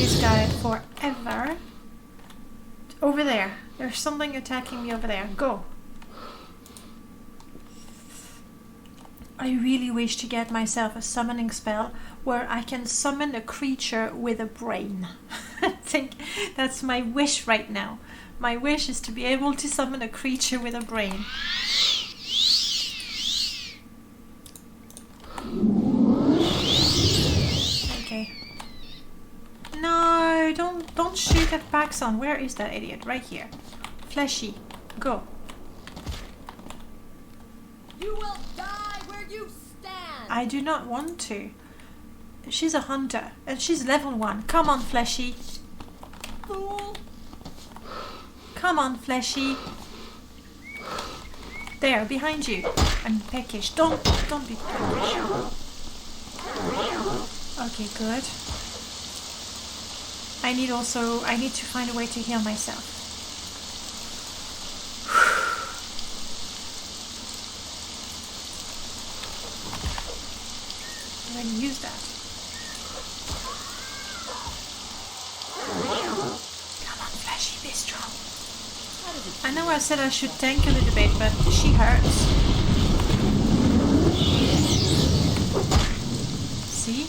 this guy forever. Over there. There's something attacking me over there. Go. I really wish to get myself a summoning spell where I can summon a creature with a brain. I think that's my wish right now. My wish is to be able to summon a creature with a brain. Okay. No, don't shoot at Blacksmith. Where is that idiot? Right here. Fleshy. Go. You will die where you stand. I do not want to. She's a hunter and she's level 1. Come on, Fleshy. Fool. Come on, Fleshy. There, behind you. I'm peckish. Don't be peckish. Okay, good. I need to find a way to heal myself. I'm going to use that. Come on, Fleshy, be strong. I know I said I should tank a little bit, but she hurts. See?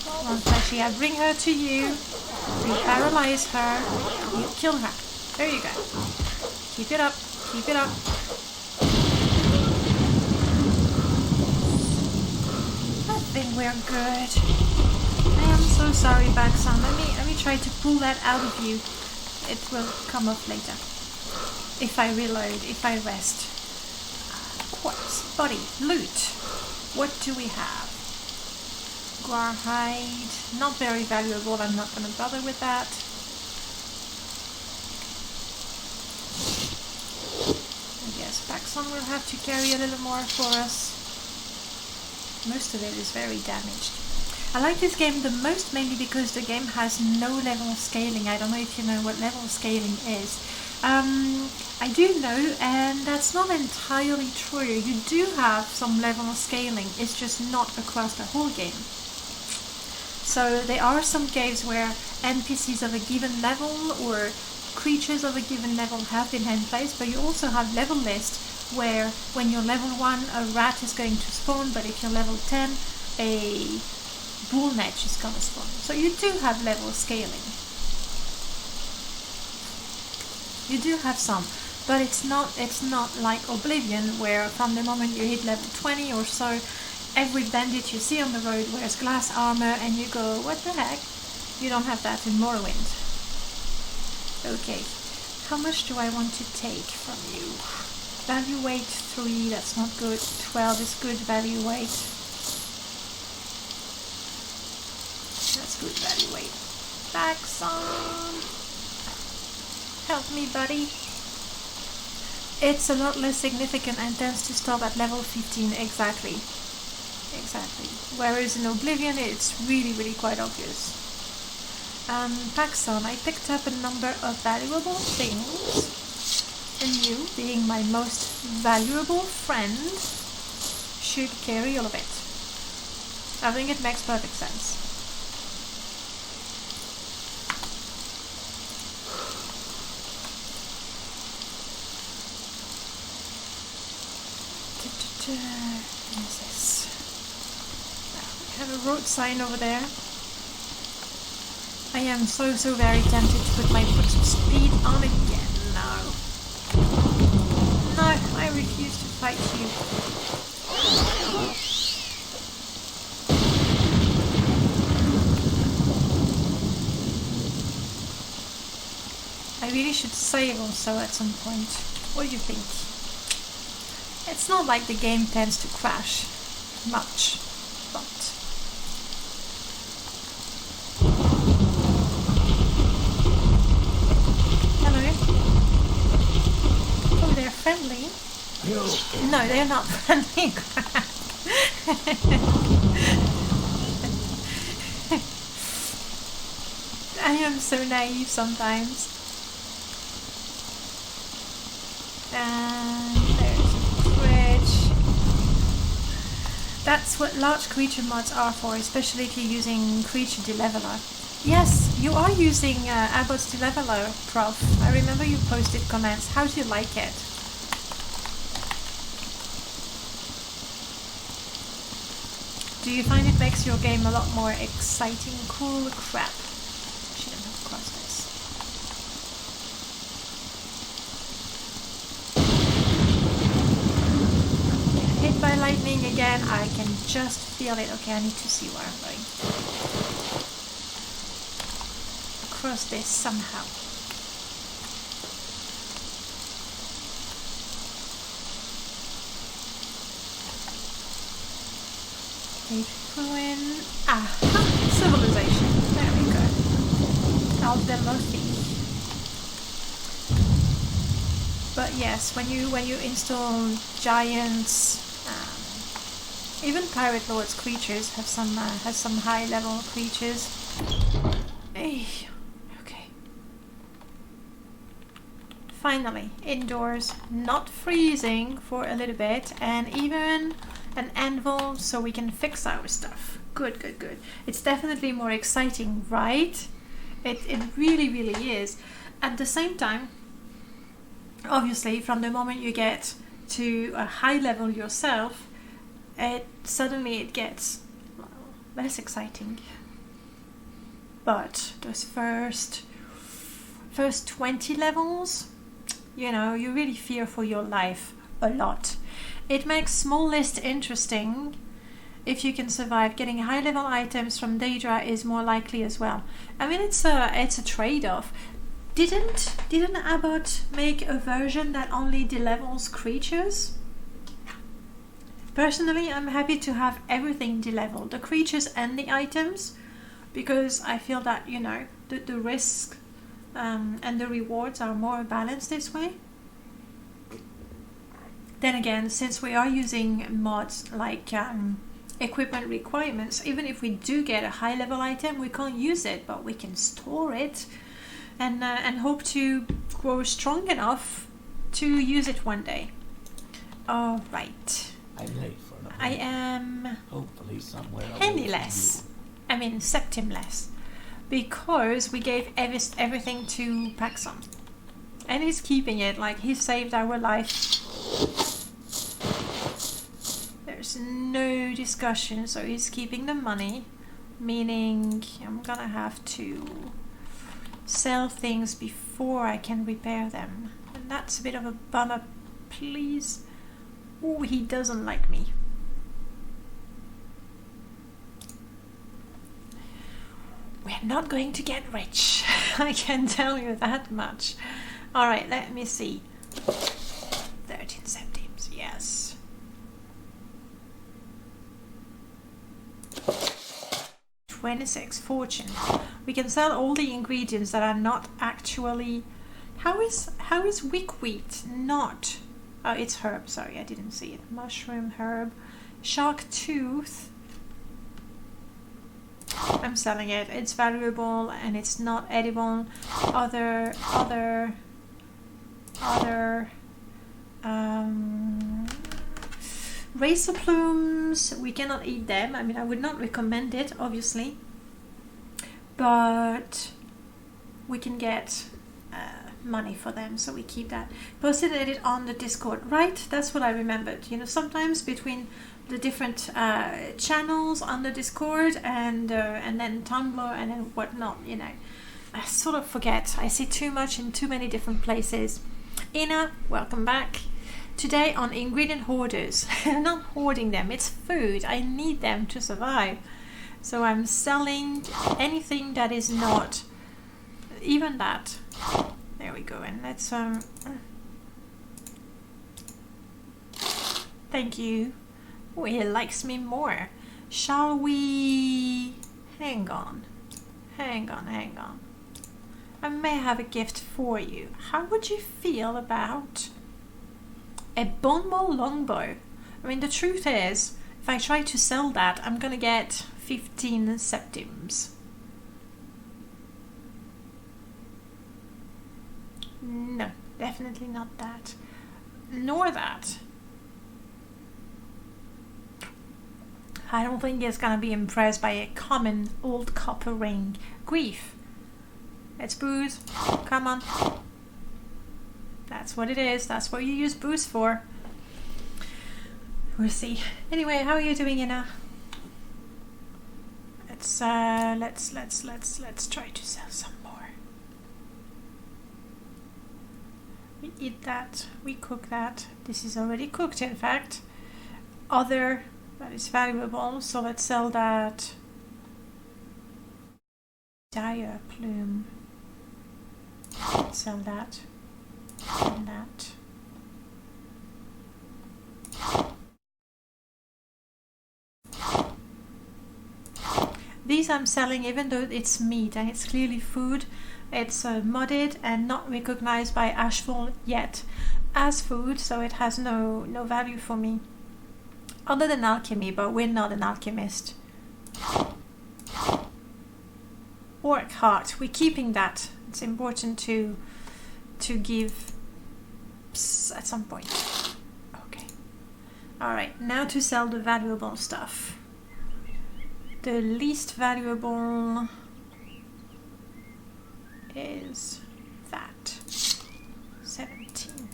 Come on, Fleshy, I bring her to you. You paralyze her. You kill her. There you go. Keep it up. Keep it up. I think we're good. I am so sorry, Blacksmith. Let me try to pull that out of you. It will come up later. If I reload, if I rest. Quartz, body, loot. What do we have? Guar hide. Not very valuable. I'm not going to bother with that. I guess Blacksmith will have to carry a little more for us. Most of it is very damaged. I like this game the most mainly because the game has no level scaling. I don't know if you know what level scaling is. I do know, and that's not entirely true. You do have some level scaling, it's just not across the whole game. So there are some games where NPCs of a given level or creatures of a given level have been in place, but you also have level lists where when you're level 1 a rat is going to spawn, but if you're level 10 a bull netch is going to spawn. So you do have level scaling. You do have some, but it's not like Oblivion where from the moment you hit level 20 or so, every bandit you see on the road wears glass armor and you go, what the heck? You don't have that in Morrowind. Okay, how much do I want to take from you? Value weight 3, that's not good. 12 is good value weight. That's good value weight. Blacksmith! Help me, buddy. It's a lot less significant and tends to stop at level 15, exactly. Whereas in Oblivion it's really, really quite obvious. Blacksmith, I picked up a number of valuable things, and you, being my most valuable friend, should carry all of it. I think it makes perfect sense. What is this? We have a road sign over there. I am so very tempted to put my foot speed on again. No, I refuse to fight you. I really should save also at some point. What do you think? It's not like the game tends to crash much, but... Hello? Oh, they're friendly. No, they're not friendly. I am so naive sometimes. And there's a bridge. That's That's what large creature mods are for, especially if you're using creature deleveler. Yes, you are using Abbott's deleveler, Prof. I remember you posted comments. How do you like it? Do you find it makes your game a lot more exciting? Cool crap. Shouldn't have crossed this. Hit by lightning again. I can just feel it. Okay, I need to see where I'm going. Across this somehow. Ruin. Civilization. There we go. Aldemothi. But yes, when you install giants, even pirate lords creatures have some high level creatures. Hey, okay. Finally, indoors, not freezing for a little bit, and even an anvil so we can fix our stuff. Good, good, good. It's definitely more exciting, right? It really, really is. At the same time, obviously, from the moment you get to a high level yourself, suddenly it gets less exciting. But those first 20 levels, you know, you really fear for your life a lot. It makes small list interesting. If you can survive, getting high level items from Daedra is more likely as well. I mean, it's a trade-off. Didn't Abbott make a version that only delevels creatures? Personally, I'm happy to have everything deleveled, the creatures and the items, because I feel that, you know, the risk and the rewards are more balanced this way. Then again, since we are using mods like equipment requirements, even if we do get a high level item, we can't use it, but we can store it and hope to grow strong enough to use it one day. All right. I'm late for an I am hopefully somewhere penniless. I mean septimless, because we gave everything to Paxson, and he's keeping it. Like, he saved our life. There's no discussion, so he's keeping the money, meaning I'm gonna have to sell things before I can repair them, and that's a bit of a bummer. Please. Oh, he doesn't like me. We're not going to get rich. I can tell you that much. Alright, let me see. 13 centimes, yes. $26 fortune. We can sell all the ingredients that are not actually... How is wickweed not? Oh, it's herb. Sorry, I didn't see it. Mushroom, herb, shark tooth. I'm selling it. It's valuable and it's not edible. Other razor plumes. We cannot eat them. I mean, I would not recommend it, obviously, but we can get money for them, so we keep that. Posted it on the Discord, right? That's what I remembered. You know, sometimes between the different channels on the Discord and then Tumblr and then whatnot, you know, I sort of forget. I see too much in too many different places. Ina, welcome back. Today on ingredient hoarders. I'm not hoarding them, it's food. I need them to survive. So I'm selling anything that is not even that. There we go, and let's thank you. Oh, he likes me more. Shall we... Hang on. I may have a gift for you. How would you feel about a bonbon longbow? I mean, the truth is, if I try to sell that, I'm gonna get 15 centimes. No, definitely not that. Nor that. I don't think it's gonna be impressed by a common old copper ring. Grief. It's booze. Come on. That's what it is. That's what you use booze for. We'll see. Anyway, how are you doing, Ina? Let's try to sell some more. We eat that. We cook that. This is already cooked, in fact. Other, that is valuable. So let's sell that. Dire plume. Let's sell that. And that. These I'm selling even though it's meat and it's clearly food. It's modded and not recognized by Ashfall yet as food, so it has no value for me. Other than alchemy, but we're not an alchemist. Orc heart, we're keeping that. It's important to give at some point. Okay. Alright, now to sell the valuable stuff. The least valuable is that. 17.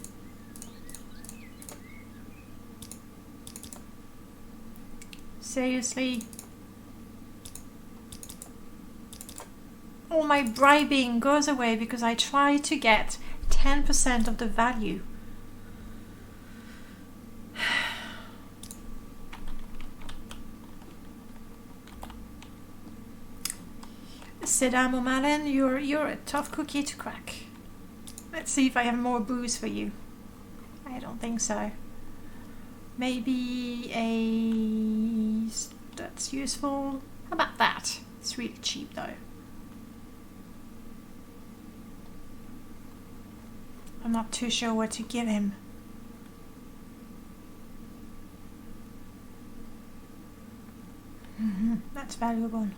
Seriously? All my bribing goes away because I try to get 10% of the value. Sedam O'Malley, you're a tough cookie to crack. Let's see if I have more booze for you. I don't think so. Maybe that's useful. How about that? It's really cheap though. I'm not too sure what to give him. That's valuable.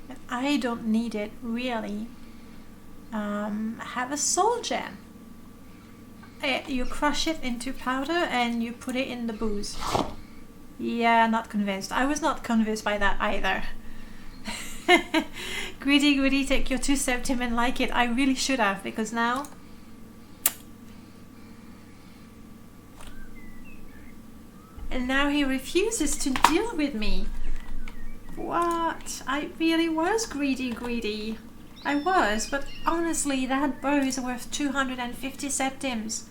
But I don't need it really. Have a soul gem. You crush it into powder and you put it in the booze. Yeah, not convinced. I was not convinced by that either. Greedy, take your 2 septim and like it. I really should have, because now... And now he refuses to deal with me. What? I really was greedy. I was, but honestly, that bow is worth 250 septims.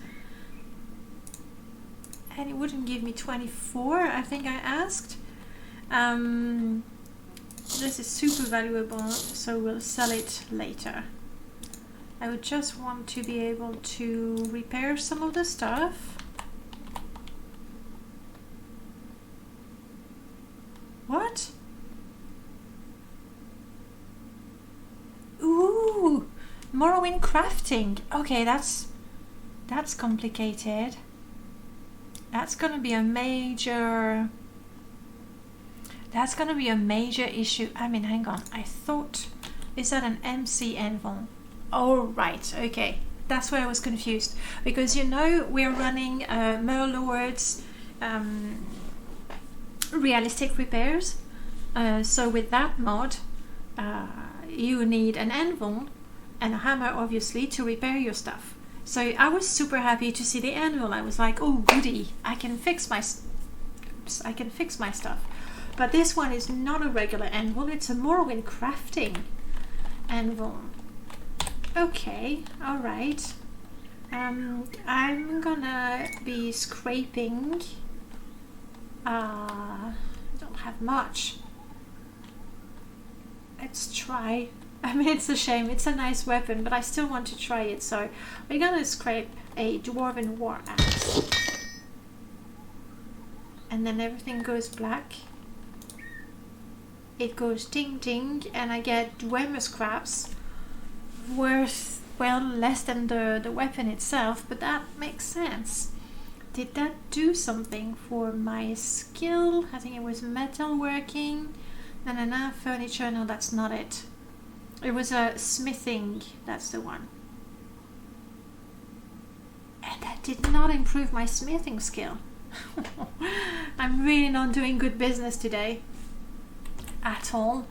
And it wouldn't give me 24, I think I asked. This is super valuable, so we'll sell it later. I would just want to be able to repair some of the stuff. What? Ooh, Morrowind crafting. Okay, that's complicated. That's gonna be a major. That's gonna be a major issue. I mean, hang on. I thought, is that an MC anvil? Oh right, okay. That's where I was confused, because you know we're running Merlord's realistic repairs. So with that mod, you need an anvil and a hammer, obviously, to repair your stuff. So I was super happy to see the anvil. I was like, oh goody, I can fix my stuff. But this one is not a regular anvil, it's a Morrowind crafting anvil. Okay, alright. I'm gonna be scraping. I don't have much. Let's try. I mean, it's a shame. It's a nice weapon, but I still want to try it. So we're gonna scrape a dwarven war axe, and then everything goes black. It goes ding ding, and I get dwemer scraps worth, well, less than the weapon itself, but that makes sense. Did that do something for my skill? I think it was metalworking. No, furniture. No, that's not it. It was a smithing. That's the one. And that did not improve my smithing skill. I'm really not doing good business today. At all.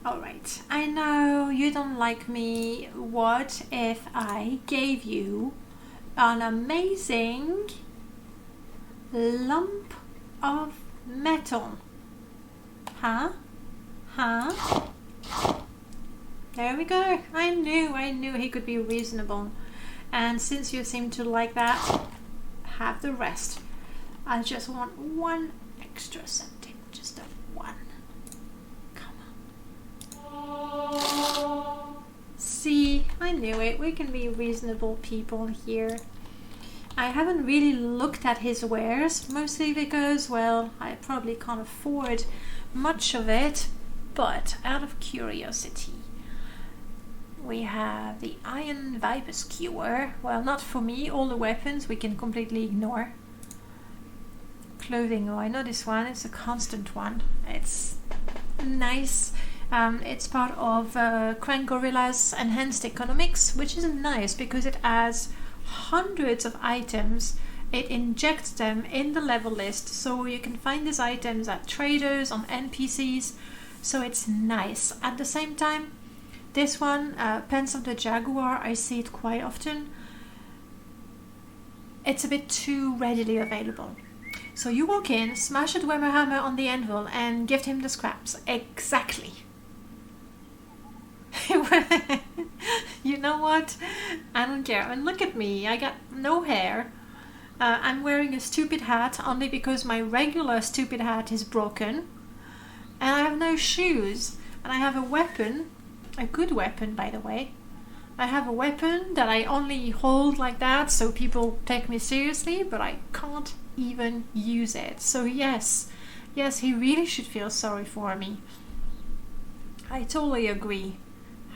Alright, I know you don't like me. What if I gave you an amazing lump of metal? Huh? Huh? There we go. I knew he could be reasonable. And since you seem to like that, have the rest. I just want one extra centime. Just a one. Come on. See, I knew it. We can be reasonable people here. I haven't really looked at his wares, mostly because, well, I probably can't afford much of it, but out of curiosity. We have the Iron Viper Skewer. Well, not for me. All the weapons we can completely ignore. Clothing. Oh, I know this one. It's a constant one. It's nice. It's part of Crank Gorilla's Enhanced Economics, which is nice because it adds hundreds of items. It injects them in the level list, so you can find these items at traders, on NPCs. So it's nice. At the same time, this one, Pence of the Jaguar, I see it quite often. It's a bit too readily available. So you walk in, smash a Dwemer hammer on the anvil and give him the scraps. Exactly. You know what? I don't care. And look at me. I got no hair. I'm wearing a stupid hat only because my regular stupid hat is broken. And I have no shoes. And I have a weapon. A good weapon, by the way. I have a weapon that I only hold like that so people take me seriously, but I can't even use it. So yes, he really should feel sorry for me. I totally agree.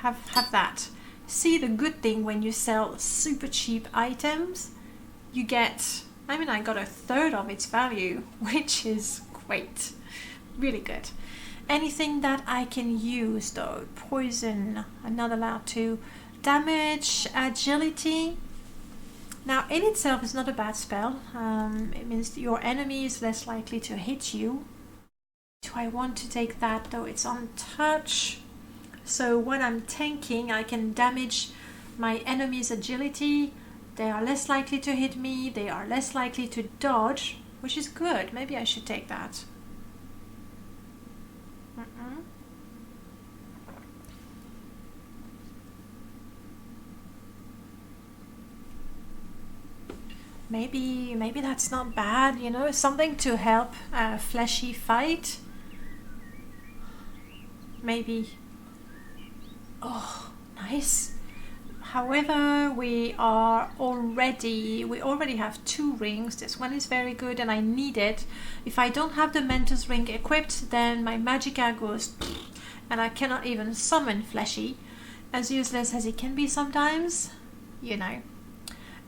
Have that. See, the good thing when you sell super cheap items, you get, I mean, I got a third of its value, which is great. Really good. Anything that I can use though, poison, I'm not allowed to. Damage, agility. Now in itself is not a bad spell. It means your enemy is less likely to hit you. Do I want to take that though? It's on touch. So when I'm tanking, I can damage my enemy's agility. They are less likely to hit me. They are less likely to dodge, which is good. Maybe I should take that. Maybe that's not bad, you know, something to help a fleshy fight. Maybe. Oh, nice. However, we already have 2 rings. This one is very good and I need it. If I don't have the Mentor's ring equipped, then my magicka goes and I cannot even summon fleshy. As useless as it can be sometimes, you know.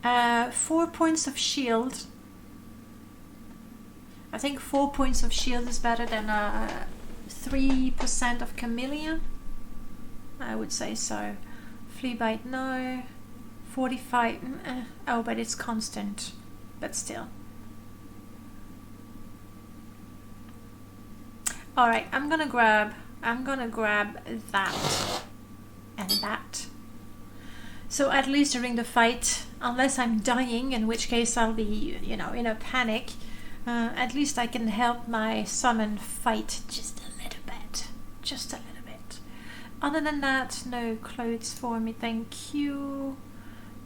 4 points of shield. I think 4 points of shield is better than 3% of chameleon. I would say so. Flea bite, no. 45. Oh, but it's constant. But still. All right, I'm gonna grab that and that. So at least during the fight, unless I'm dying, in which case I'll be, you know, in a panic, at least I can help my summon fight just a little bit. Just a little bit. Other than that, no clothes for me, thank you.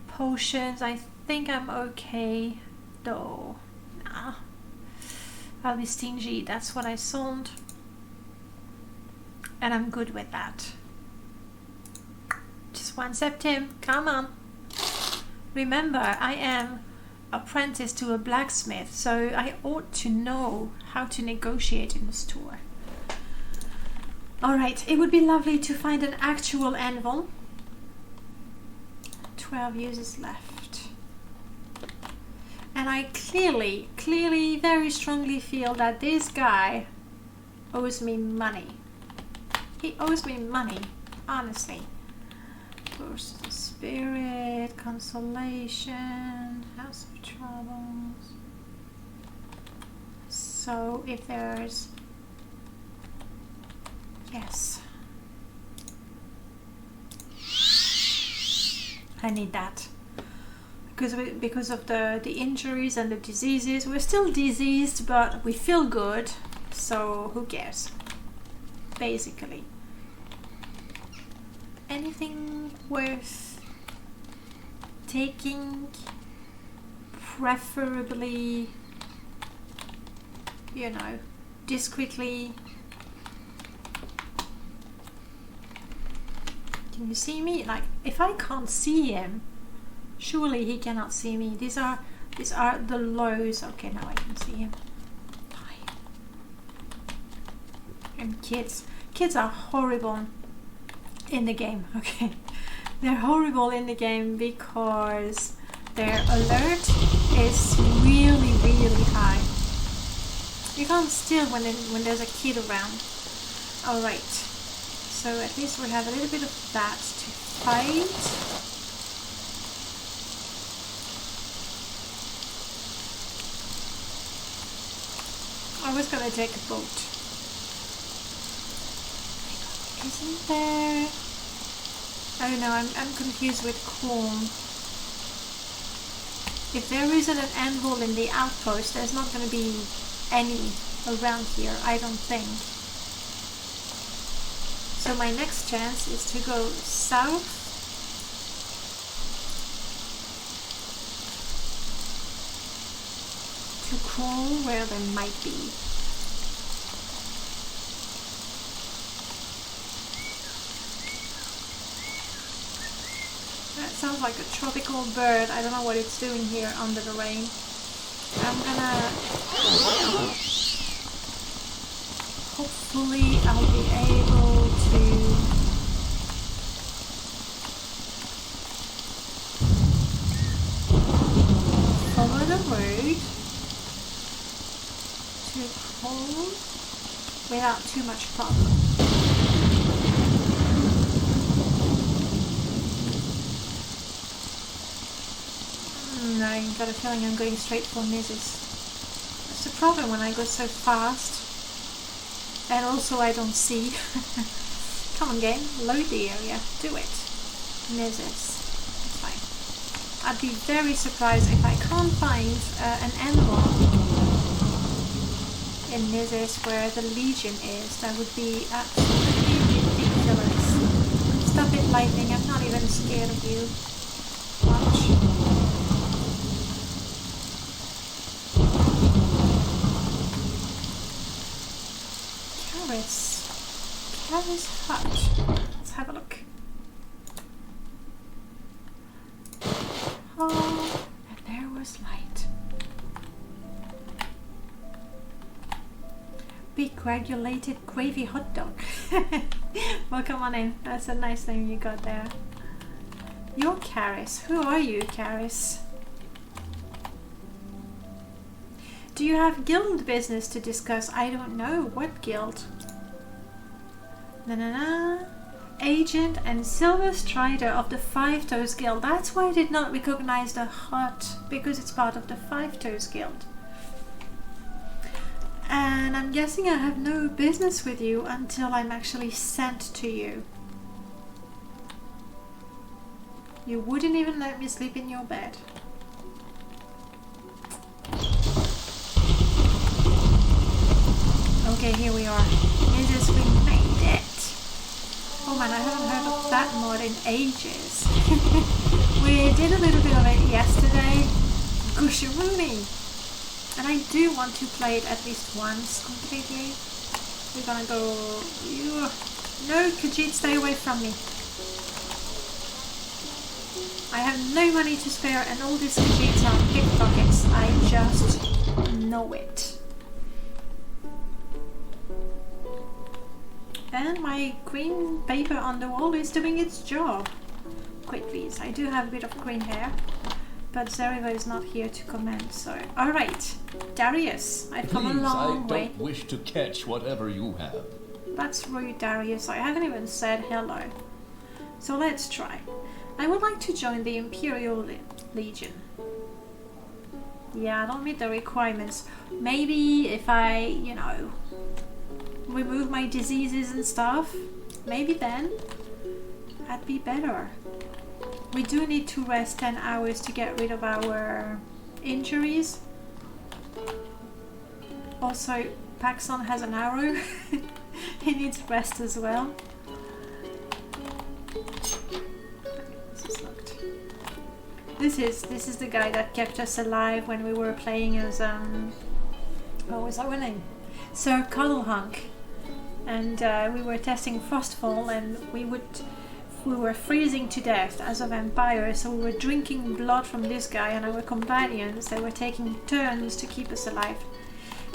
Potions, I think I'm okay, though. Nah. I'll be stingy, that's what I sold. And I'm good with that. Just 1 septim, come on. Remember, I am apprenticed to a blacksmith, so I ought to know how to negotiate in the store. Alright, it would be lovely to find an actual anvil. 12 uses left. And I clearly, very strongly feel that this guy owes me money. He owes me money, honestly. Burst of Spirit, Consolation. House of Troubles. So if there's... Yes. I need that. Because of the injuries and the diseases. We're still diseased, but we feel good. So who cares? Basically. Anything worth taking? Preferably, you know, discreetly. Can you see me? Like, if I can't see him, surely he cannot see me. These are the lows. Okay, now I can see him. Fine. And kids are horrible in the game. Okay, they're horrible in the game because their alert is really, really high. You can't steal when there's a kid around. Alright, so at least we have a little bit of that to fight. I was gonna take a boat. Isn't there... Oh no, I'm confused with corn. If there isn't an anvil in the outpost, there's not going to be any around here, I don't think. So my next chance is to go south. To crawl where there might be. That sounds like a tropical bird. I don't know what it's doing here under the rain. I'm gonna... Hopefully I'll be able to... follow the road to home without too much problem. I got a feeling I'm going straight for Mrs. That's the problem when I go so fast. And also I don't see. Come on game, load the area, do it. Mrs. It's fine. I'd be very surprised if I can't find an animal in Mrs. where the Legion is. That would be absolutely ridiculous. Stop it, lightning, I'm not even scared of you. Watch. Carrie's hut. Let's have a look. Oh, and there was light. Big coagulated gravy hot dog. Well, come on in. That's a nice name you got there. You're Caris. Who are you, Caris? Do you have guild business to discuss? I don't know. What guild? Agent and Silver Strider of the Five Toes Guild. That's why I did not recognize the hut, because it's part of the Five Toes Guild. And I'm guessing I have no business with you until I'm actually sent to you. You wouldn't even let me sleep in your bed. Okay, here we are. We made it. Oh man, I haven't heard of that mod in ages. We did a little bit of it yesterday. Gusharoonie! And I do want to play it at least once completely. We're gonna go... No, Khajiit, stay away from me. I have no money to spare and all these Khajiits are pickpockets. I just know it. And my green paper on the wall is doing its job. Quick please, I do have a bit of green hair, but Zeriva is not here to comment, so... Alright, Darius, I've come a long way. I don't wish to catch whatever you have. That's rude, Darius, I haven't even said hello. So let's try. I would like to join the Imperial Legion. Yeah, I don't meet the requirements. Maybe if I, you know, remove my diseases and stuff, maybe then I'd be better. We do need to rest 10 hours to get rid of our injuries. Also, Paxson has an arrow. He needs rest as well. This is locked. This is the guy that kept us alive when we were playing as what was our name? Sir Cuddlehunk. And we were testing Frostfall, and we were freezing to death as a vampire, so we were drinking blood from this guy and our companions. They were taking turns to keep us alive.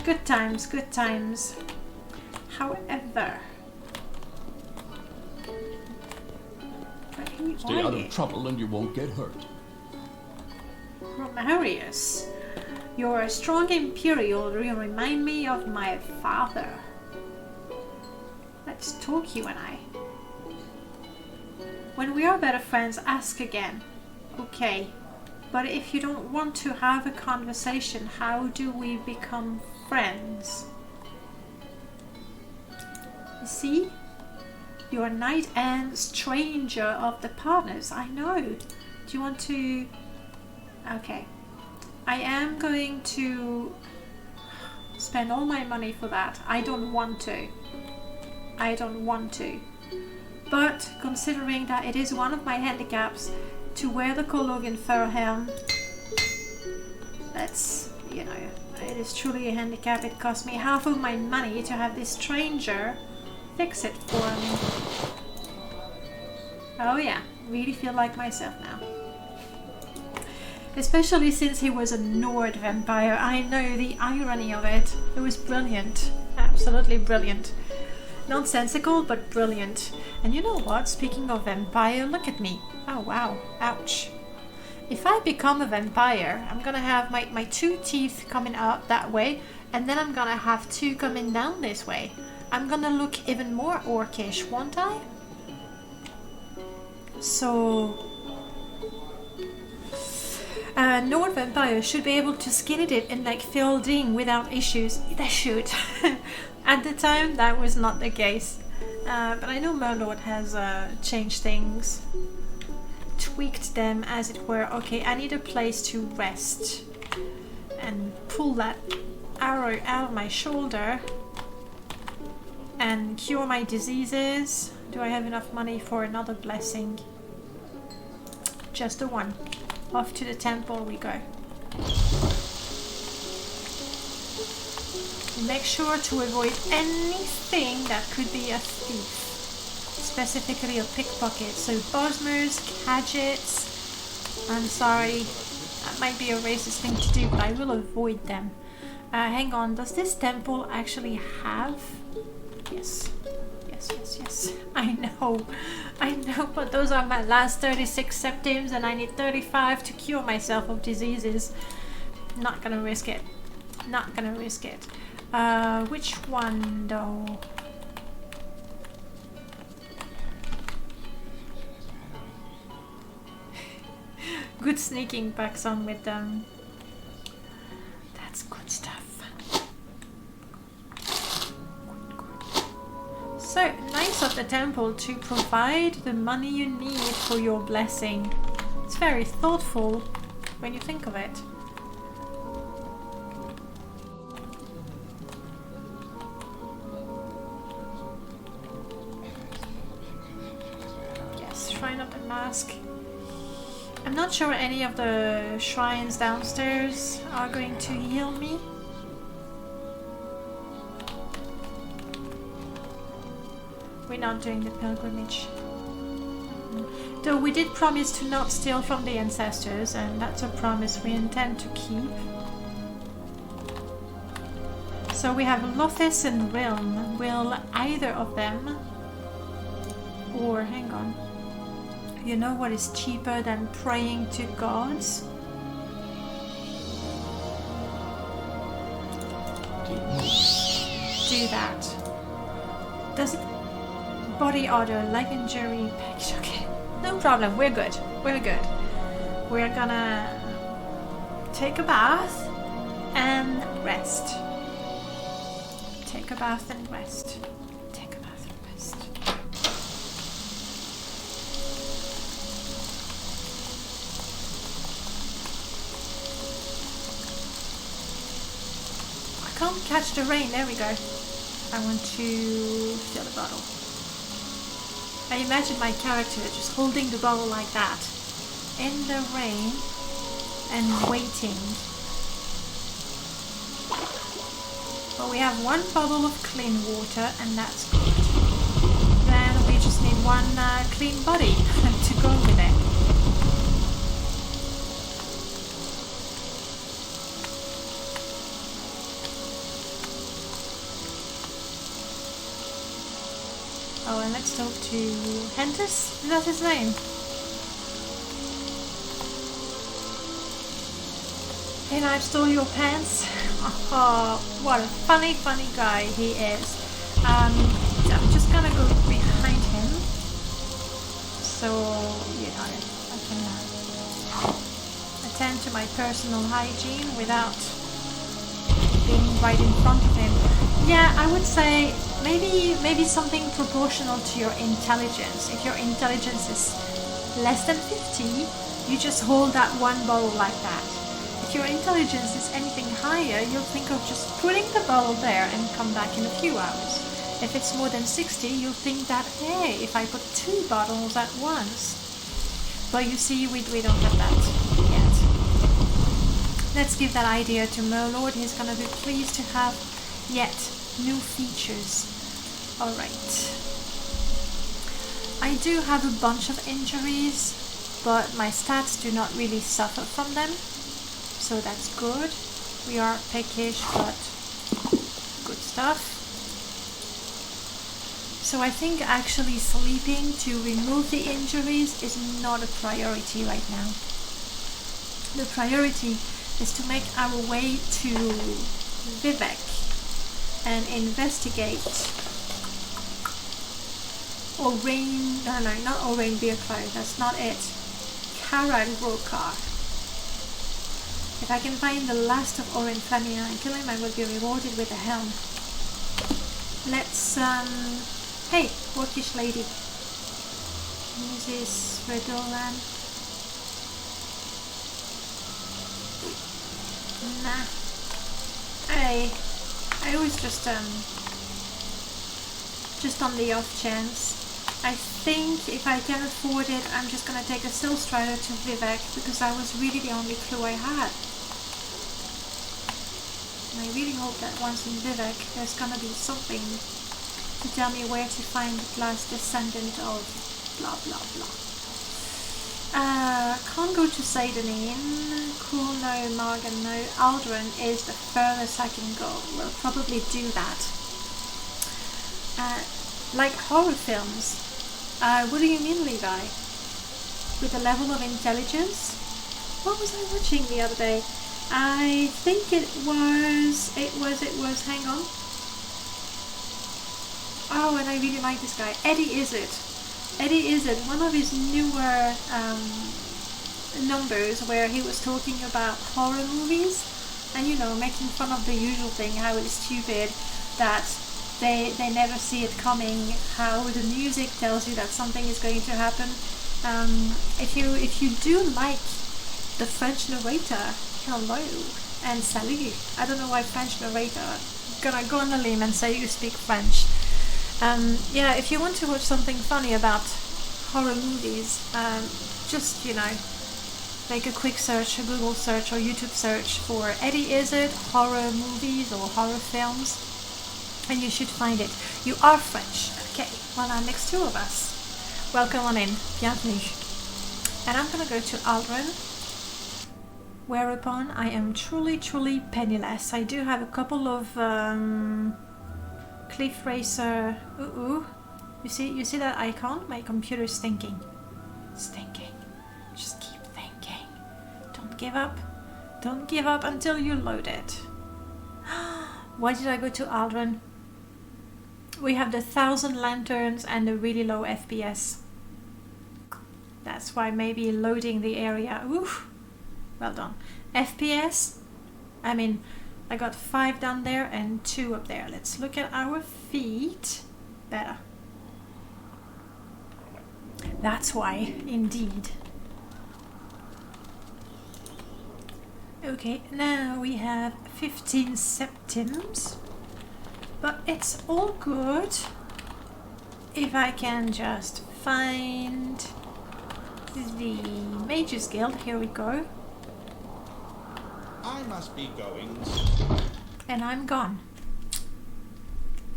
Good times, good times. However, Stay out of trouble and you won't get hurt. Romarius, you're a strong Imperial. You remind me of my father. Let's talk, you and I. When we are better friends, ask again. Okay, but if you don't want to have a conversation, how do we become friends? You see? You're knight and stranger of the partners. I know. Do you want to... Okay. I am going to spend all my money for that. I don't want to. I don't want to. But considering that it is one of my handicaps to wear the Colovian fur helm, that's, you know, it is truly a handicap. It cost me half of my money to have this stranger fix it for me. Oh yeah, really feel like myself now. Especially since he was a Nord vampire. I know the irony of it. It was brilliant. Absolutely brilliant. Nonsensical, but brilliant. And you know what? Speaking of vampire, look at me. Oh wow, ouch. If I become a vampire, I'm gonna have my two teeth coming up that way, and then I'm gonna have two coming down this way. I'm gonna look even more orcish, won't I? So... Nord vampires should be able to skin it and like filled in without issues. They should. At the time, that was not the case. But I know Merlord has changed things. Tweaked them, as it were. Okay, I need a place to rest. And pull that arrow out of my shoulder. And cure my diseases. Do I have enough money for another blessing? Just the one. Off to the temple we go. Make sure to avoid anything that could be a thief. Specifically a pickpocket. So Bosmers, gadgets. I'm sorry. That might be a racist thing to do, but I will avoid them. Hang on, does this temple actually have... Yes. Yes. I know, but those are my last 36 septims and I need 35 to cure myself of diseases. Not gonna risk it. Which one though? Good sneaking packs on with them. That's good stuff. So, nice of the temple to provide the money you need for your blessing. It's very thoughtful when you think of it. Yes, Shrine of the Mask. I'm not sure any of the shrines downstairs are going to heal me. We're not doing the pilgrimage. Though we did promise to not steal from the ancestors, and that's a promise we intend to keep. So we have Lothis and Realm. Will either of them... Or, hang on. You know what is cheaper than praying to gods? Do that. Does it... Body odor, leg injury, package. Okay, no problem. We're good. We're gonna take a bath and rest. Take a bath and rest. Take a bath and rest. I can't catch the rain. There we go. I want to fill the bottle. I imagine my character just holding the bottle like that in the rain and waiting. But we have one bottle of clean water and that's good. Then we just need one clean body to go with it. Oh, and let's talk to Hentis. Is that his name? And I stole your pants. Oh, what a funny guy he is. I'm just gonna go behind him, so you know I can attend to my personal hygiene without being right in front of him. Yeah, I would say maybe something proportional to your intelligence. If your intelligence is less than 50, you just hold that one bottle like that. If your intelligence is anything higher, you'll think of just putting the bottle there and come back in a few hours. If it's more than 60, you'll think that, hey, if I put 2 bottles at once. But you see, we don't have that yet. Let's give that idea to Merlord. He's gonna be pleased to have yet new features. Alright. I do have a bunch of injuries, but my stats do not really suffer from them. So that's good. We are peckish, but good stuff. So I think actually sleeping to remove the injuries is not a priority right now. The priority is to make our way to Vivek and investigate Orain, no, not Orain Beercloud, that's not it. Karag Rokar. If I can find the last of Orin Flamina and kill him, I will be rewarded with a helm. Let's, hey, orcish lady. Mrs. Redolan. Nah. I always just on the off chance. I think if I can afford it, I'm just gonna take a Soul Strider to Vivek because that was really the only clue I had. And I really hope that once in Vivek, there's gonna be something to tell me where to find the last descendant of blah blah blah. Can't go to Sadanin. Cool, no. Margan, no. Aldrin is the furthest I can go. We'll probably do that. Like horror films. What do you mean, Levi? With the level of intelligence? What was I watching the other day? I think it was, hang on. Oh, and I really like this guy. Eddie Izzard, one of his newer numbers where he was talking about horror movies and, you know, making fun of the usual thing, how it's stupid that they never see it coming, how the music tells you that something is going to happen. If you do like the French narrator, hello and salut. I don't know why French narrator. Gonna go on a limb and say you speak French. Yeah, if you want to watch something funny about horror movies, just, you know, make a quick search, a Google search or YouTube search for Eddie Izzard horror movies or horror films, and you should find it. You are French. Okay, well, now next two of us. Welcome on in. Bienvenue. And I'm gonna go to Aldrin, whereupon I am truly penniless. I do have a couple of Cliff Racer. Ooh. You see that icon? My computer's thinking. Just keep thinking. Don't give up. Don't give up until you load it. Why did I go to Aldrin? We have the 1,000 lanterns and the really low FPS. That's why maybe loading the area. Oof. Well done. FPS, I mean, I got 5 down there and 2 up there. Let's look at our feet. Better. That's why, indeed. Okay, now we have 15 septims. But it's all good if I can just find the Mage's Guild. Here we go. I must be going. And I'm gone.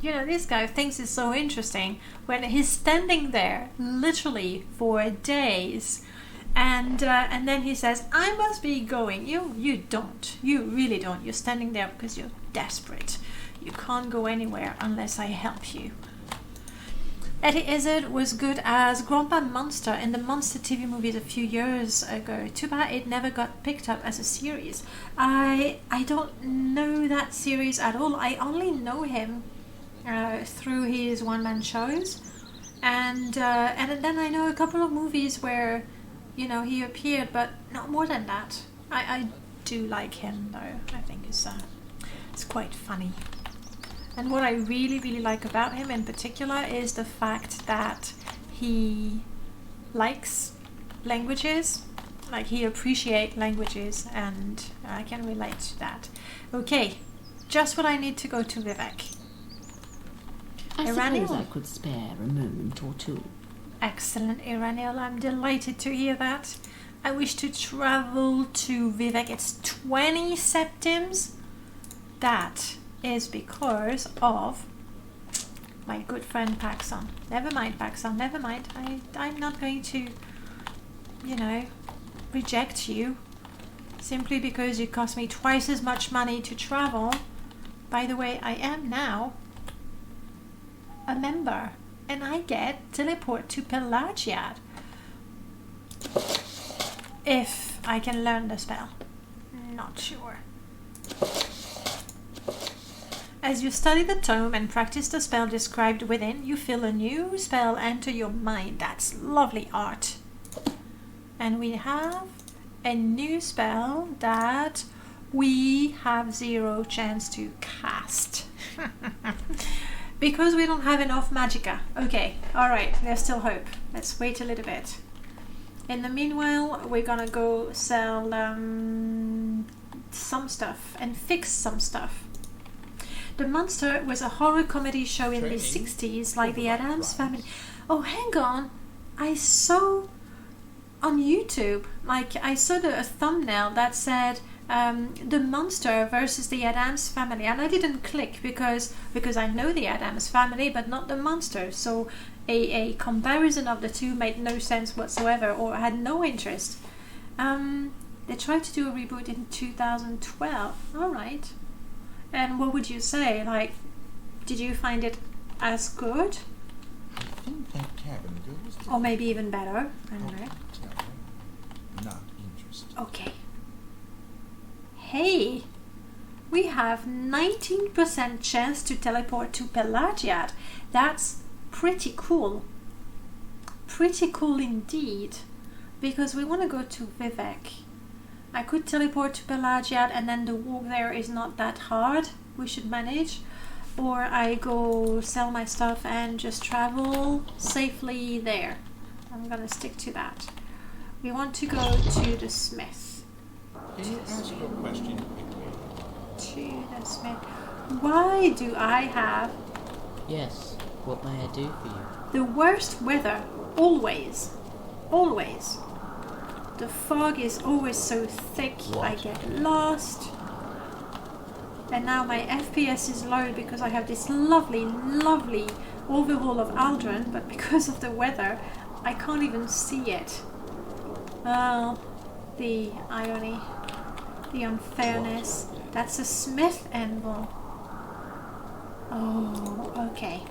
You know, this guy thinks it's so interesting when he's standing there literally for days, and then he says, "I must be going." You don't. You really don't. You're standing there because you're desperate. You can't go anywhere unless I help you. Eddie Izzard was good as Grandpa Monster in the Monster TV movies a few years ago. Too bad it never got picked up as a series. I don't know that series at all. I only know him through his one-man shows, and then I know a couple of movies where, you know, he appeared, but not more than that. I do like him though. I think it's quite funny. And what I really, really like about him in particular is the fact that he likes languages, like he appreciates languages, and I can relate to that. Okay, just what I need to go to Vivek. I Iraniel. suppose I could spare a moment or two. Excellent, Iraniel. I'm delighted to hear that. I wish to travel to Vivek. It's 20 septims. That is because of my good friend Paxson. Never mind, Paxson, never mind. I'm not going to, you know, reject you simply because it cost me twice as much money to travel. By the way, I am now a member and I get teleport to Pelagiad if I can learn the spell. Not sure. As you study the tome and practice the spell described within, you feel a new spell enter your mind. That's lovely art. And we have a new spell that we have 0 chance to cast. Because we don't have enough magicka. Okay, alright, there's still hope. Let's wait a little bit. In the meanwhile, we're gonna go sell some stuff and fix some stuff. The Monster was a horror comedy show in the 60s, like the Addams Family. Oh, hang on. I saw on YouTube, like, I saw a thumbnail that said The Monster versus the Addams Family, and I didn't click because I know the Addams Family, but not the Monster. So a comparison of the two made no sense whatsoever, or had no interest. They tried to do a reboot in 2012. All right. And what would you say? Like, did you find it as good? I think that cabin goes to... Or maybe even better? I don't know. Not interested. Okay. Hey! We have 19% chance to teleport to Pelagiad. That's pretty cool. Pretty cool indeed. Because we want to go to Vivek. I could teleport to Pelagiad and then the walk there is not that hard. We should manage. Or I go sell my stuff and just travel safely there. I'm gonna stick to that. We want to go to the smith. Can you ask your question quickly? To the smith. Why do I have Yes, what may I do for you? the worst weather? Always. Always. The fog is always so thick, I get lost. And now my FPS is low because I have this lovely, lovely overhaul of Aldrin, but because of the weather, I can't even see it. Oh, the irony, the unfairness. That's a smith anvil. Oh, okay.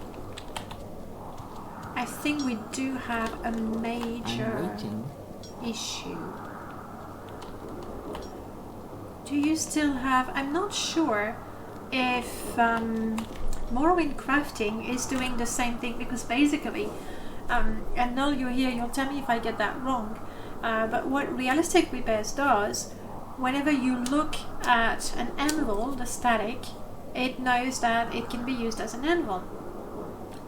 I think we do have a major I'm waiting. issue. Do you still have... I'm not sure if Morrowind Crafting is doing the same thing, because basically, and Null, you're here, you'll tell me if I get that wrong, but what Realistic Repairs does whenever you look at an anvil, the static, it knows that it can be used as an anvil.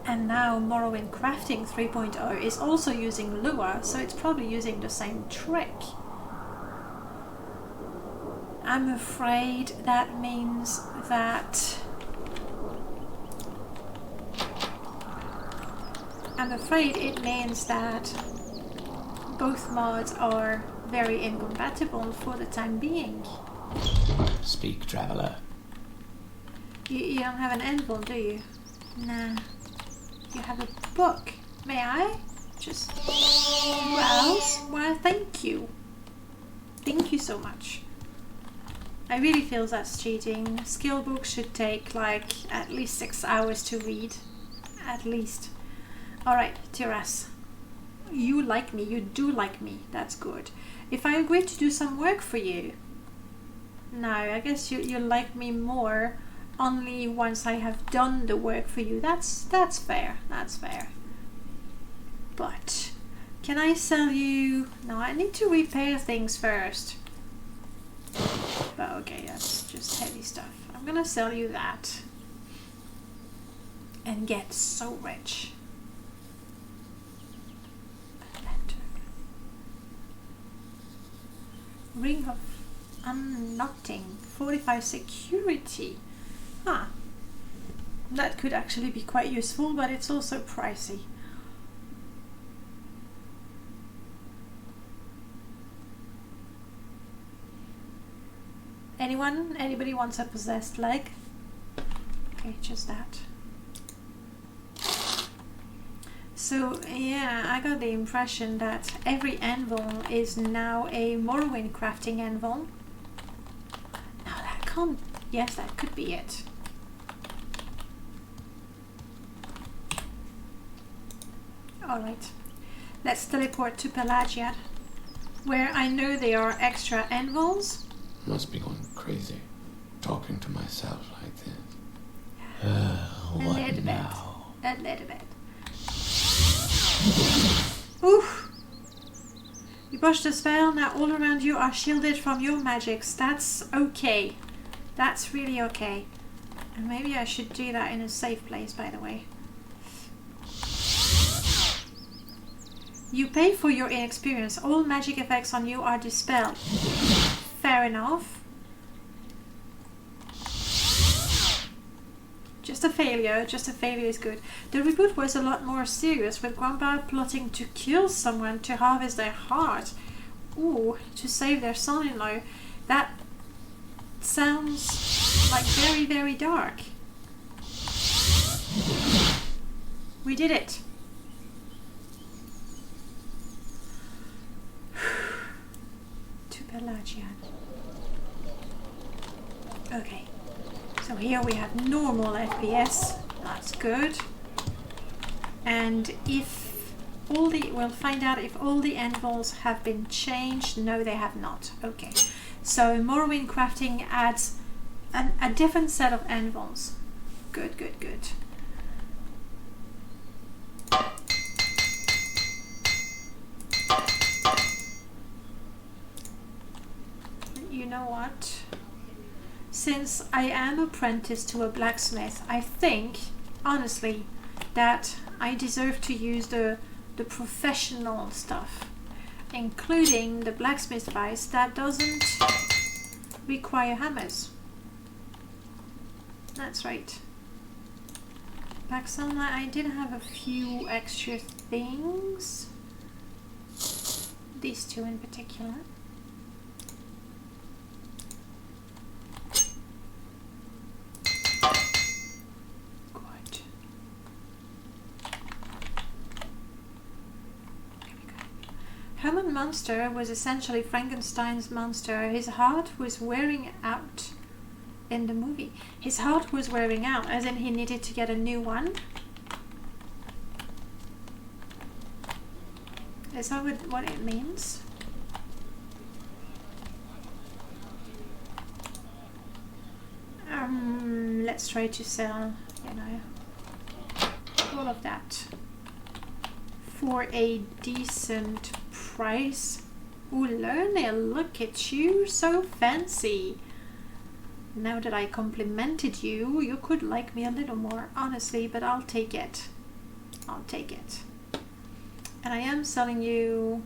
And now Morrowind Crafting 3.0 is also using Lua, so it's probably using the same trick. I'm afraid that means that... I'm afraid it means that both mods are very incompatible for the time being. Speak, traveler. You don't have an anvil, do you? Nah. You have a book. May I? Just browse? Well, thank you. Thank you so much. I really feel that's cheating. Skill books should take like at least 6 hours to read. At least. Alright, Tiras. You like me. You do like me. That's good. If I agree to do some work for you... No, I guess you like me more only once I have done the work for you. That's fair. That's fair. But... can I sell you... No, I need to repair things first. But okay, that's just heavy stuff. I'm gonna sell you that. And get so rich. Ring of Unknotting. 45 security. Huh. That could actually be quite useful, but it's also pricey. Anyone? Anybody wants a possessed leg? Okay, just that. So, yeah, I got the impression that every anvil is now a Morrowind crafting anvil. No, that can't... Yes, that could be it. Alright. Let's teleport to Pelagia, where I know there are extra anvils. Must be going crazy, talking to myself like this. What now? A little bit. Oof! You pushed the spell, now all around you are shielded from your magics. That's okay. That's really okay. And maybe I should do that in a safe place, by the way. You pay for your inexperience. All magic effects on you are dispelled. Fair enough. Just a failure is good. The reboot was a lot more serious, with Grandpa plotting to kill someone to harvest their heart. Ooh, to save their son-in-law. That sounds like very, very dark. We did it. To Pelagia. Okay. So here we have normal FPS, that's good. And if all the, we'll find out if all the anvils have been changed. No, they have not. Okay. So Morrowind Crafting adds a different set of anvils. Good, good, good. You know what? Since I am apprenticed to a blacksmith, I think, honestly, that I deserve to use the professional stuff, including the blacksmith device that doesn't require hammers. That's right. Blacksmith, I did have a few extra things. These two in particular. Herman Munster was essentially Frankenstein's monster. His heart was wearing out in the movie. His heart was wearing out, as in he needed to get a new one. Is that what it means? Let's try to sell, you know, all of that for a decent price. Ooh, Lernil, look at you, so fancy. Now that I complimented you, you could like me a little more, honestly, but I'll take it. I'll take it. And I am selling you...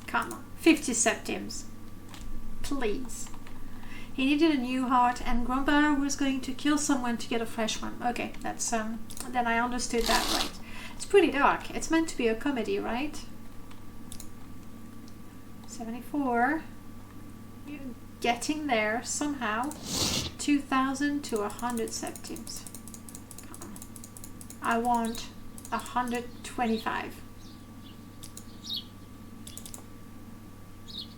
Come on, 50 septims. Please. He needed a new heart and Grumbar was going to kill someone to get a fresh one. Okay, that's then I understood that right. It's pretty dark. It's meant to be a comedy, right? 74. You're getting there somehow. 2,000 to 100 septims. Come on. I want 125.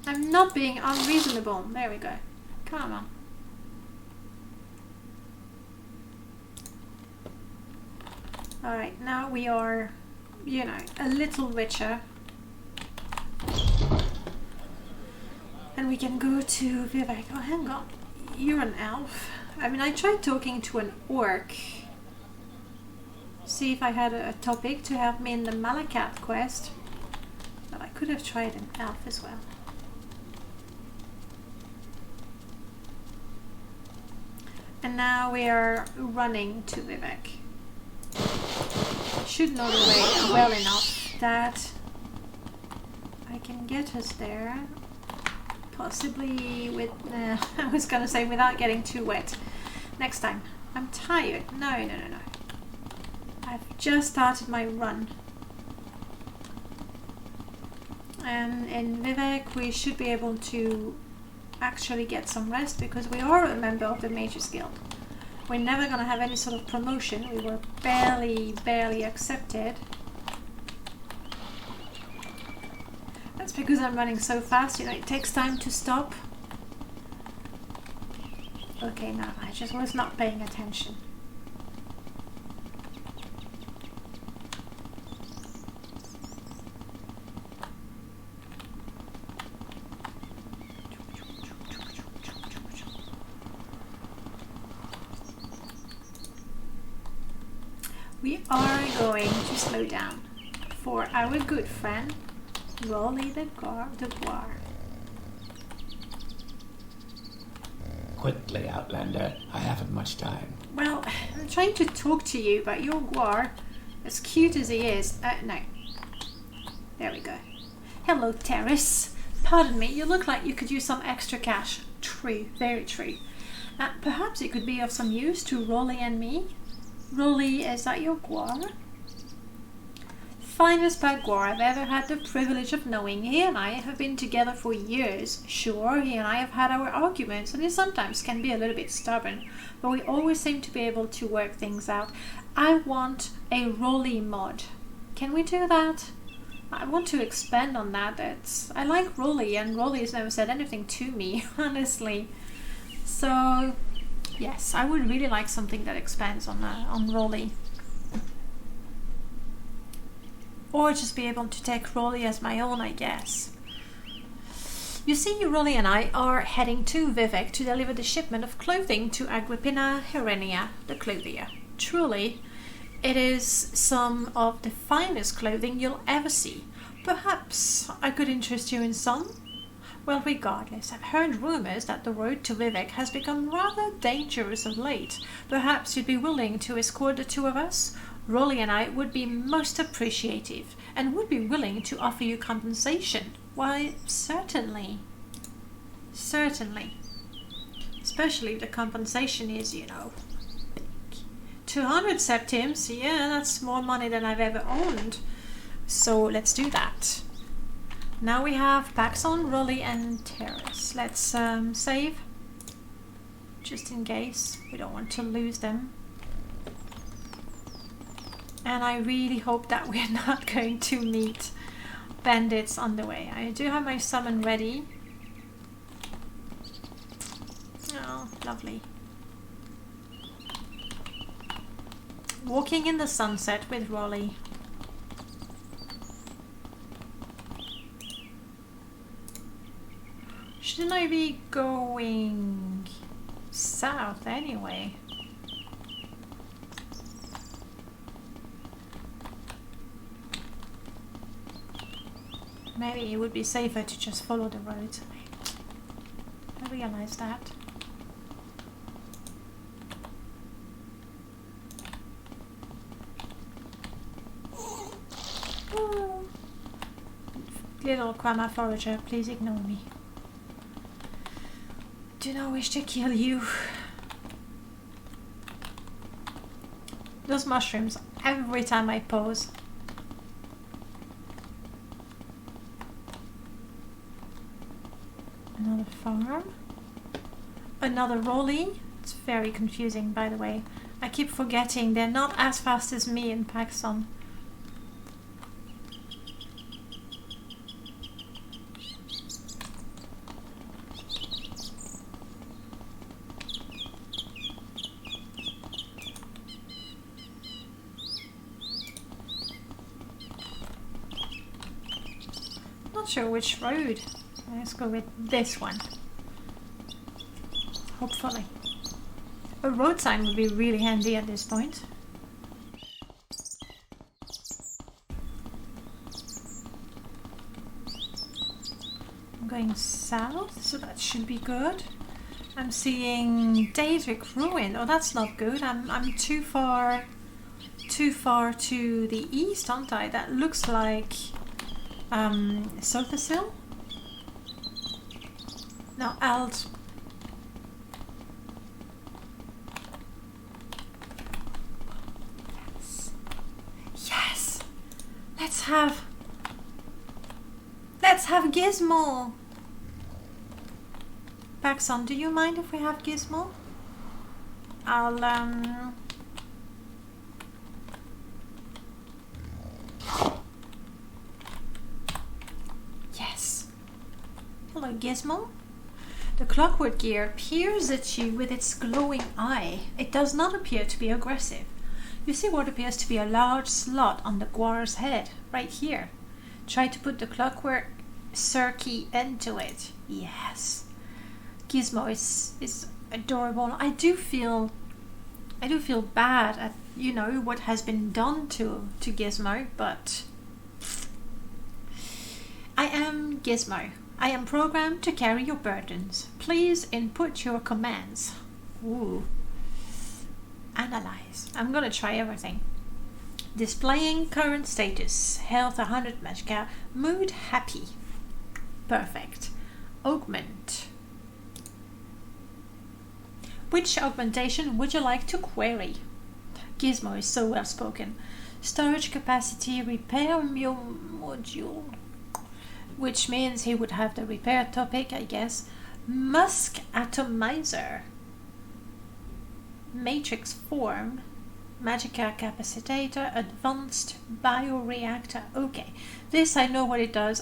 I'm not being unreasonable. There we go. Come on. Alright, now we are, you know, a little richer. And we can go to Vivek. Oh, hang on. You're an elf. I mean, I tried talking to an orc. See if I had a topic to help me in the Malacath quest. But I could have tried an elf as well. And now we are running to Vivek. Should know the way well enough that I can get us there. Possibly with, I was gonna say without getting too wet. Next time. I'm tired. No. I've just started my run. And in Vivek we should be able to actually get some rest because we are a member of the Mages Guild. We're never gonna have any sort of promotion. We were barely accepted. That's because I'm running so fast, you know, it takes time to stop. Okay, no, I just was not paying attention. We are going to slow down for our good friend Rolly the Guar. Quickly, Outlander. I haven't much time. Well, I'm trying to talk to you, but your Guar, as cute as he is... no. There we go. Hello, Terrace. Pardon me, you look like you could use some extra cash. True, very true. Perhaps it could be of some use to Rolly and me. Rolly, is that your Guar? Finest bad Guar I've ever had the privilege of knowing. He and I have been together for years. Sure, he and I have had our arguments, and he sometimes can be a little bit stubborn, but we always seem to be able to work things out. I want a Rolly mod. Can we do that? I want to expand on that. I like Rolly, and Rolly has never said anything to me, honestly. So... yes, I would really like something that expands on Rolly. Or just be able to take Rolly as my own, I guess. You see, Rolly and I are heading to Vivek to deliver the shipment of clothing to Agrippina Herenia, the clothier. Truly, it is some of the finest clothing you'll ever see. Perhaps I could interest you in some? Well, regardless, I've heard rumours that the road to Vivek has become rather dangerous of late. Perhaps you'd be willing to escort the two of us? Rolly and I would be most appreciative and would be willing to offer you compensation. Why, certainly. Certainly. Especially if the compensation is, you know, big. 200 septims, yeah, that's more money than I've ever owned. So let's do that. Now we have Paxson, Rolly and Terrace. Let's save, just in case. We don't want to lose them. And I really hope that we're not going to meet bandits on the way. I do have my summon ready. Oh, lovely. Walking in the sunset with Rolly. Shouldn't I be going south anyway? Maybe it would be safer to just follow the road. I realize that. Oh. Little Quama Forager, please ignore me. Do not wish to kill you. Those mushrooms, every time I pause. Another farm. Another rolly. It's very confusing, by the way. I keep forgetting they're not as fast as me in Paxson. Not sure which road. Let's go with this one. Hopefully. A road sign would be really handy at this point. I'm going south, so that should be good. I'm seeing Daedric Ruin. Oh, that's not good. I'm too far to the east, aren't I? That looks like Sothasil? No, Ald. Yes. Let's have Gizmo. Paxson, do you mind if we have Gizmo? I'll Yes. Hello, Gizmo. The clockwork gear peers at you with its glowing eye. It does not appear to be aggressive. You see what appears to be a large slot on the guar's head, right here. Try to put the clockwork circuit into it. Yes. Gizmo is adorable. I do feel bad at, you know, what has been done to Gizmo, but I am Gizmo. I am programmed to carry your burdens. Please input your commands. Ooh. Analyze. I'm gonna try everything. Displaying current status. Health 100 magica. Mood happy. Perfect. Augment. Which augmentation would you like to query? Gizmo is so well spoken. Storage capacity repair module. Which means he would have the repair topic, I guess. Musk atomizer. Matrix form. Magica capacitator. Advanced bioreactor. Okay, this I know what it does.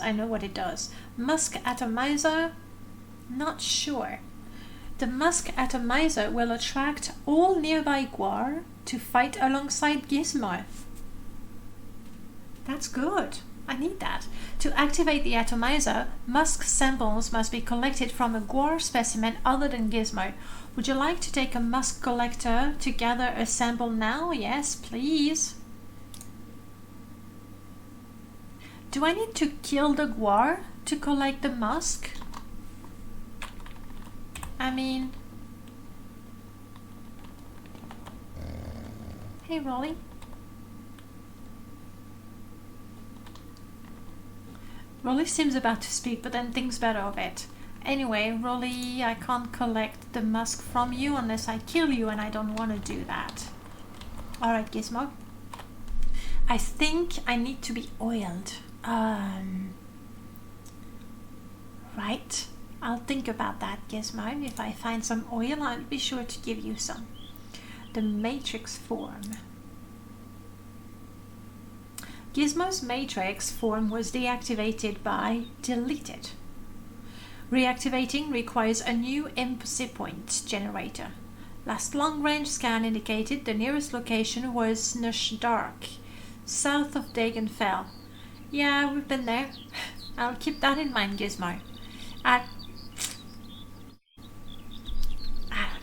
Musk atomizer. Not sure. The Musk atomizer will attract all nearby Guar to fight alongside Gizmo. That's good. I need that. To activate the atomizer, Musk samples must be collected from a Guar specimen other than Gizmo. Would you like to take a Musk collector to gather a sample now? Yes, please. Do I need to kill the Guar to collect the Musk? I mean... Hey, Rolly. Rolly seems about to speak, but then thinks better of it. Anyway, Rolly, I can't collect the musk from you unless I kill you, and I don't want to do that. Alright, Gizmo. I think I need to be oiled. Right. I'll think about that, Gizmo. If I find some oil, I'll be sure to give you some. The matrix form. Gizmo's matrix form was deactivated by deleted. Reactivating requires a new impulse point generator. Last long-range scan indicated the nearest location was Nushdark, south of Dagenfell. Yeah, we've been there. I'll keep that in mind, Gizmo. I don't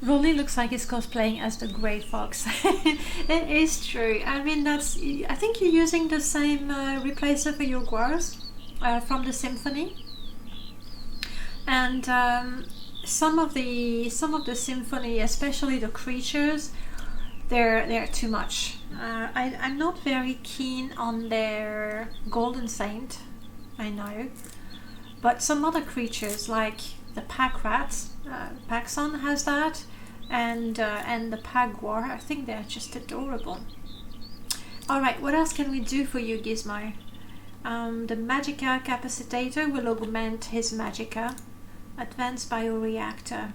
know. Rolly looks like he's cosplaying as the Grey Fox. It is true. I mean, I think you're using the same replacer for your guars from the Symphony. And some of the Symphony, especially the creatures, they're too much. I'm not very keen on their Golden Saint, I know. But some other creatures like the pack rats, Paxson has that, and the Pagwar, I think they're just adorable. Alright, what else can we do for you, Gizmo? The Magicka Capacitator will augment his Magicka. Advanced Bioreactor.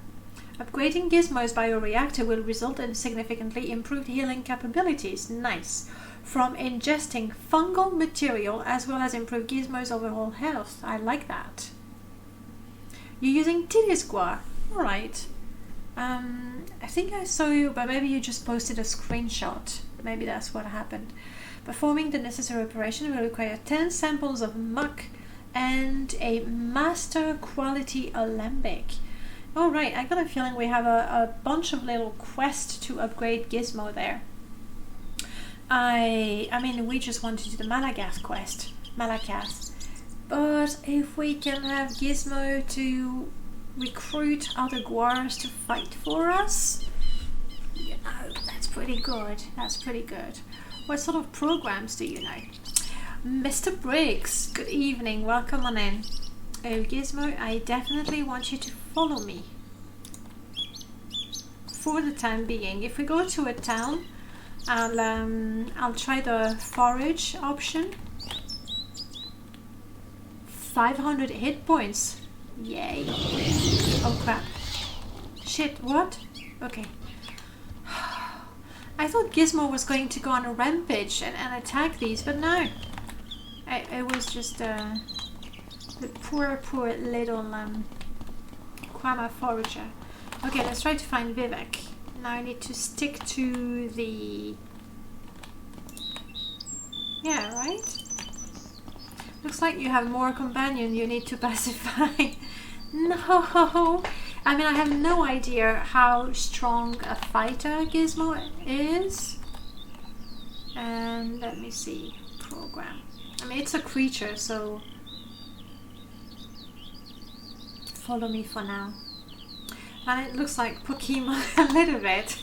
Upgrading Gizmo's Bioreactor will result in significantly improved healing capabilities. Nice. From ingesting fungal material as well as improve Gizmo's overall health. I like that. You're using Tedious Guar. Alright. I think I saw you, but maybe you just posted a screenshot. Maybe that's what happened. Performing the necessary operation will require 10 samples of muck and a master quality alembic. Alright, I got a feeling we have a bunch of little quests to upgrade Gizmo there. I mean, we just want to do the Malacath quest. Malacath. But if we can have Gizmo to recruit other guars to fight for us, you know, that's pretty good. That's pretty good. What sort of programs do you know? Mr. Briggs, good evening, welcome on in. Oh, Gizmo, I definitely want you to follow me. For the time being. If we go to a town, I'll try the forage option. 500 hit points. Yay. Oh crap. Shit, what? Okay. I thought Gizmo was going to go on a rampage and attack these, but no. It was just the poor little Quama forager. Okay, let's try to find Vivek. Now I need to stick to the... Yeah, right? Looks like you have more companion you need to pacify. No! I mean, I have no idea how strong a fighter Gizmo is. And let me see. Program. I mean, it's a creature, so follow me for now. And it looks like Pokemon a little bit.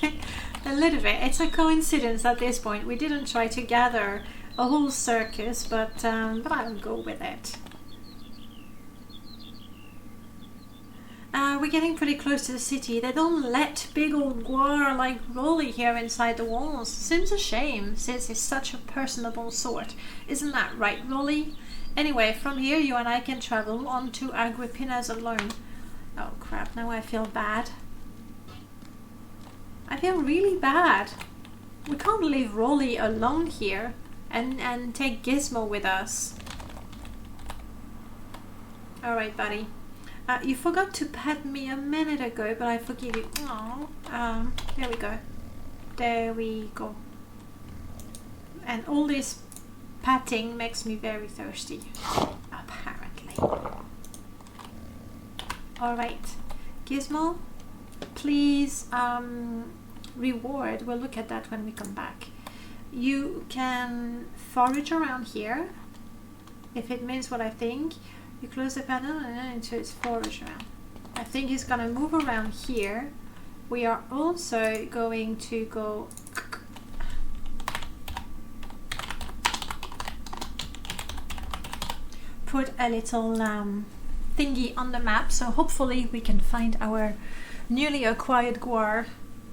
A little bit. It's a coincidence at this point. We didn't try to gather a whole circus, but I'll go with it. We're getting pretty close to the city. They don't let big old guar like Rolly here inside the walls. Seems a shame, since he's such a personable sort. Isn't that right, Rolly? Anyway, from here you and I can travel on to Agrippina's alone. Oh crap, now I feel bad. I feel really bad. We can't leave Rolly alone here and take Gizmo with us. Alright, buddy. You forgot to pet me a minute ago, but I forgive you. Aww. There we go. There we go. And all this patting makes me very thirsty. Apparently. Alright. Gizmo, please reward. We'll look at that when we come back. You can forage around here. If it means what I think. You close the panel and into its forage around. I think he's gonna move around here. We are also going to go put a little thingy on the map, so hopefully we can find our newly acquired guar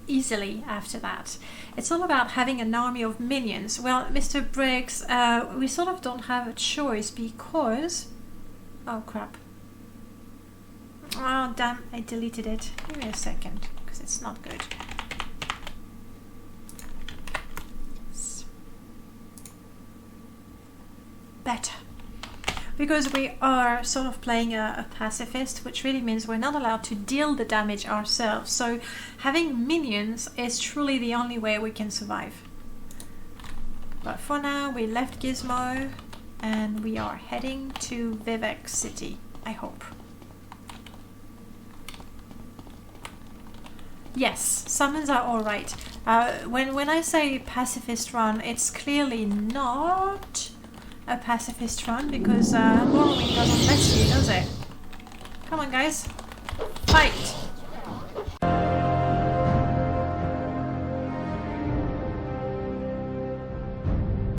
easily after that. It's all about having an army of minions. Well, Mr. Briggs, we sort of don't have a choice because... Oh crap. Oh damn, I deleted it. Give me a second, because it's not good. Better. Because we are sort of playing a pacifist, which really means we're not allowed to deal the damage ourselves. So having minions is truly the only way we can survive. But for now, we left Gizmo and we are heading to Vivek City, I hope. Yes, summons are alright. When I say pacifist run, it's clearly not a pacifist run because Morrowind doesn't let you, does it? Come on, guys. Fight!